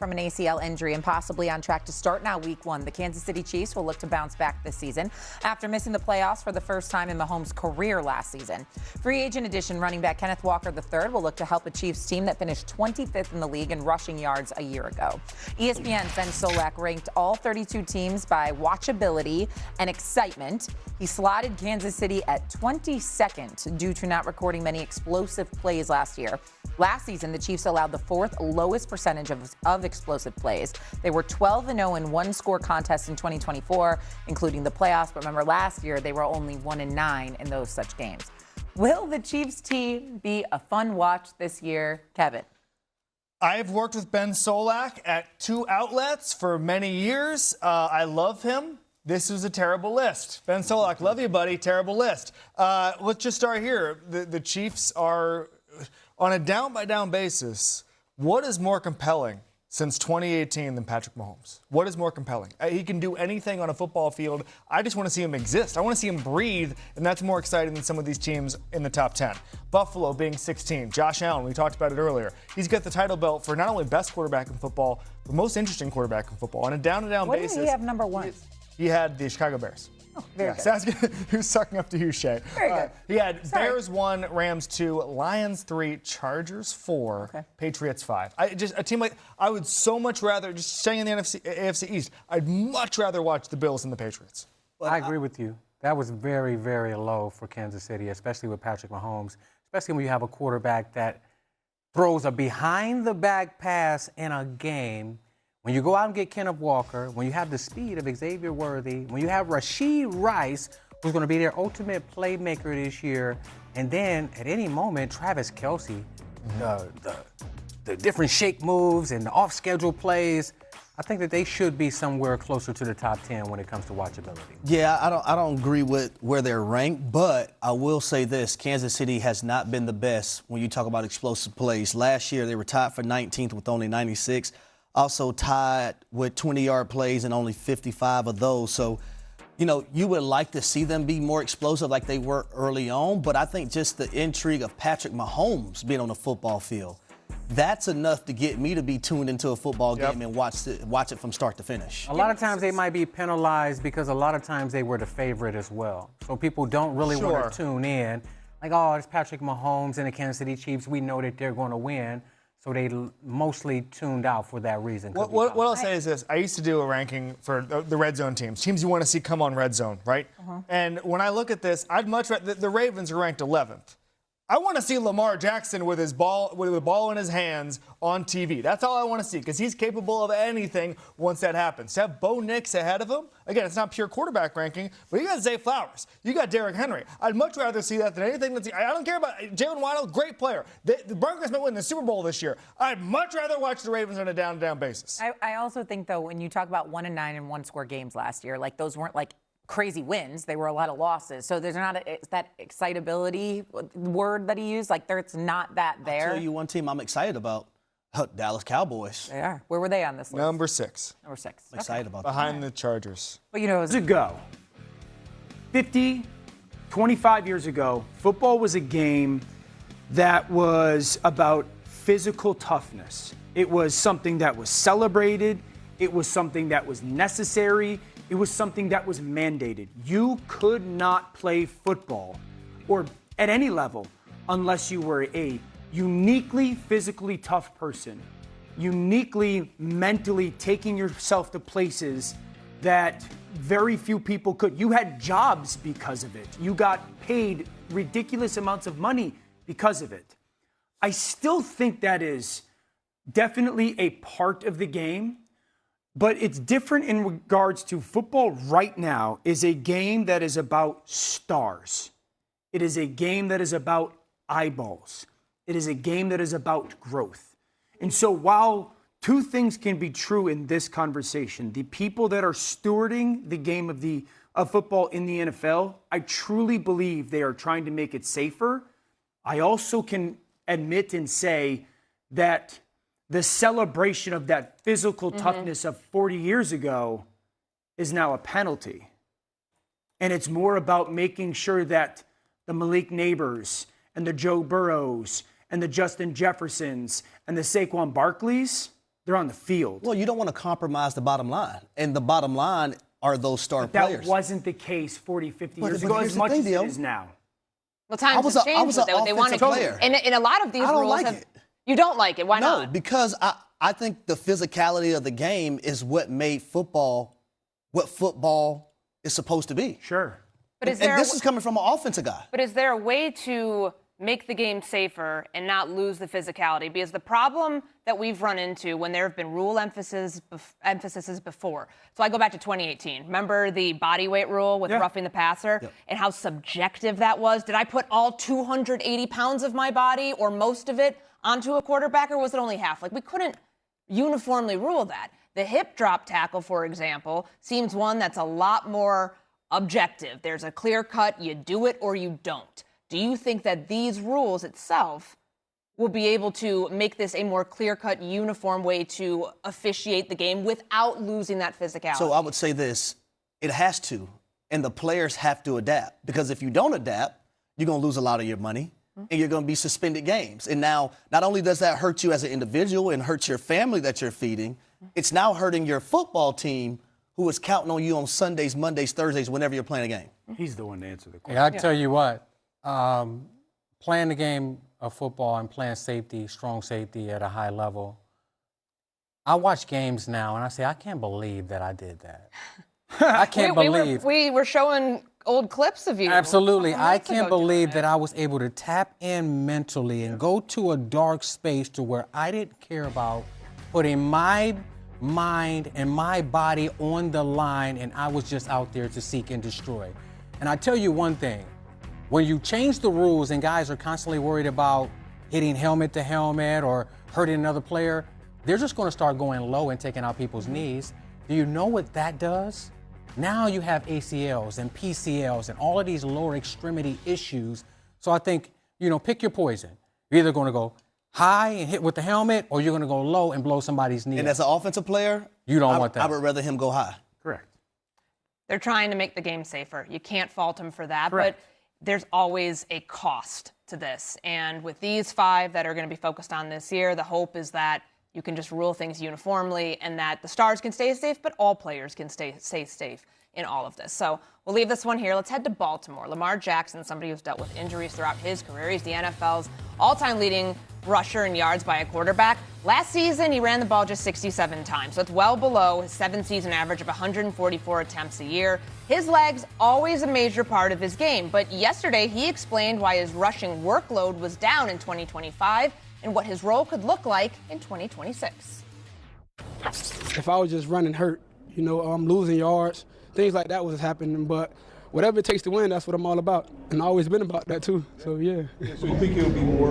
from an ACL injury and possibly on track to start now week 1. The Kansas City Chiefs will look to bounce back this season after missing the playoffs for the first time in Mahomes' career last season. Free agent addition running back Kenneth Walker III will look to help a Chiefs team that finished 25th in the league in rushing yards a year ago. ESPN's Ben Solak ranked all 32 teams by watchability and excitement. He slotted Kansas City at 22nd due to not recording many explosive plays last year. Last season, the Chiefs allowed the 4th lowest percentage of explosive plays. They were 12-0 in one-score contests in 2024, including the playoffs. But remember, last year, they were only 1-9 in those such games. Will the Chiefs team be a fun watch this year, Kevin? I've worked with Ben Solak at 2 outlets for many years. I love him. This was a terrible list. Ben Solak, love you, buddy. Terrible list. Let's just start here. The Chiefs are on a down-by-down basis. What is more compelling since 2018 than Patrick Mahomes? What is more compelling? He can do anything on a football field. I just want to see him exist. I want to see him breathe, and that's more exciting than some of these teams in the top 10. Buffalo being 16. Josh Allen, we talked about it earlier. He's got the title belt for not only best quarterback in football, but most interesting quarterback in football. On a down-to-down basis. What did he have number 1? He had the Chicago Bears. Oh, very good. He was sucking up to you, Shay. Very good. He had Bears 1, Rams 2, Lions 3, Chargers 4, Patriots 5. A team like I would so much rather, just staying in the AFC East, I'd much rather watch the Bills than the Patriots. I agree with you. That was very, very low for Kansas City, especially with Patrick Mahomes, especially when you have a quarterback that throws a behind-the-back pass in a game. When you go out and get Kenneth Walker, when you have the speed of Xavier Worthy, when you have Rashee Rice, who's going to be their ultimate playmaker this year, and then at any moment, Travis Kelce, the different shake moves and the off-schedule plays, I think that they should be somewhere closer to the top 10 when it comes to watchability. Yeah, I don't agree with where they're ranked, but I will say this. Kansas City has not been the best when you talk about explosive plays. Last year, they were tied for 19th with only 96. Also tied with 20-yard plays and only 55 of those. So, you would like to see them be more explosive like they were early on, but I think just the intrigue of Patrick Mahomes being on the football field, that's enough to get me to be tuned into a football game and watch it from start to finish. A lot of times they might be penalized because a lot of times they were the favorite as well. So people don't really want to tune in. Like, oh, it's Patrick Mahomes and the Kansas City Chiefs. We know that they're going to win. So they mostly tuned out for that reason. What I'll say is this. I used to do a ranking for the red zone teams you want to see come on red zone, right? And when I look at this, I'd much rather, the Ravens are ranked 11th. I want to see Lamar Jackson with the ball in his hands on TV. That's all I want to see because he's capable of anything once that happens. To have Bo Nix ahead of him, again, it's not pure quarterback ranking, but you got Zay Flowers. You got Derrick Henry. I'd much rather see that than anything I don't care about Jalen Waddle, great player. The Broncos might win the Super Bowl this year. I'd much rather watch the Ravens on a down-to-down basis. I also think, though, when you talk about 1-9 in one-score games last year, like those weren't like crazy wins. They were a lot of losses. So there's not that excitability word that he used. Like there's not that there. I'll tell you one team I'm excited about. Dallas Cowboys. They are. Where were they on this list? Number 6. Number 6. I'm excited about that. Behind the Chargers. But years ago, 25 years ago, football was a game that was about physical toughness. It was something that was celebrated. It was something that was necessary. It was something that was mandated. You could not play football or at any level unless you were a uniquely physically tough person, uniquely mentally taking yourself to places that very few people could. You had jobs because of it. You got paid ridiculous amounts of money because of it. I still think that is definitely a part of the game. But it's different in regards to football right now is a game that is about stars. It is a game that is about eyeballs. It is a game that is about growth. And so while two things can be true in this conversation, the people that are stewarding the game of football in the NFL, I truly believe they are trying to make it safer. I also can admit and say that the celebration of that physical toughness of 40 years ago is now a penalty. And it's more about making sure that the Malik Neighbors and the Joe Burrows and the Justin Jeffersons and the Saquon Barkleys, They're on the field. Well, you don't want to compromise the bottom line. And the bottom line are those star That players. wasn't the case 40, 50 years But ago here's as the much thing, as it Dio. is now. Well, times I have changed. was an They want to offensive player. and a lot of these I don't rules like have. it. You don't like it? Why No, not? because I think the physicality of the game is what made football what football is supposed to be. Sure. But is And there? this is coming from an offensive guy. But is there a way to make the game safer and not lose the physicality? Because the problem that we've run into when there have been rule emphases before. So I go back to 2018. Remember the body weight rule with roughing the passer and how subjective that was? Did I put all 280 pounds of my body or most of it onto a quarterback, or was it only half? Like, we couldn't uniformly rule that. The hip drop tackle, for example, seems one that's a lot more objective. There's a clear cut, you do it or you don't. Do you think that these rules itself will be able to make this a more clear-cut, uniform way to officiate the game without losing that physicality? So I would say this, it has to, and the players have to adapt, because if you don't adapt, you're going to lose a lot of your money, and you're going to be suspended games. And now, not only does that hurt you as an individual and hurt your family that you're feeding, it's now hurting your football team who is counting on you on Sundays, Mondays, Thursdays, whenever you're playing a game. He's the one to answer the question. Yeah, I tell you what, playing the game of football and playing safety, strong safety at a high level, I watch games now and I say, I can't believe that I did that. I can't believe. We were showing old clips of you. Absolutely. I months can't ago doing believe it. that I was able to tap in mentally and go to a dark space to where I didn't care about putting my mind and my body on the line, and I was just out there to seek and destroy. And I tell you one thing, when you change the rules and guys are constantly worried about hitting helmet to helmet or hurting another player, they're just going to start going low and taking out people's knees. Do you know what that does? Now you have ACLs and PCLs and all of these lower extremity issues. So I think, pick your poison. You're either going to go high and hit with the helmet, or you're going to go low and blow somebody's knee. And as an offensive player, you don't want that. I would rather him go high. Correct. They're trying to make the game safer. You can't fault them for that. Correct. But there's always a cost to this. And with these 5 that are going to be focused on this year, the hope is that you can just rule things uniformly and that the stars can stay safe, but all players can stay safe in all of this. So we'll leave this one here. Let's head to Baltimore. Lamar Jackson, somebody who's dealt with injuries throughout his career. He's the NFL's all-time leading rusher in yards by a quarterback. Last season, he ran the ball just 67 times, so it's well below his 7-season average of 144 attempts a year. His legs, always a major part of his game, but yesterday he explained why his rushing workload was down in 2025 and what his role could look like in 2026. If I was just running hurt, I'm losing yards, things like that was happening, but whatever it takes to win, that's what I'm all about. And I've always been about that too, so yeah. So you think it'll be more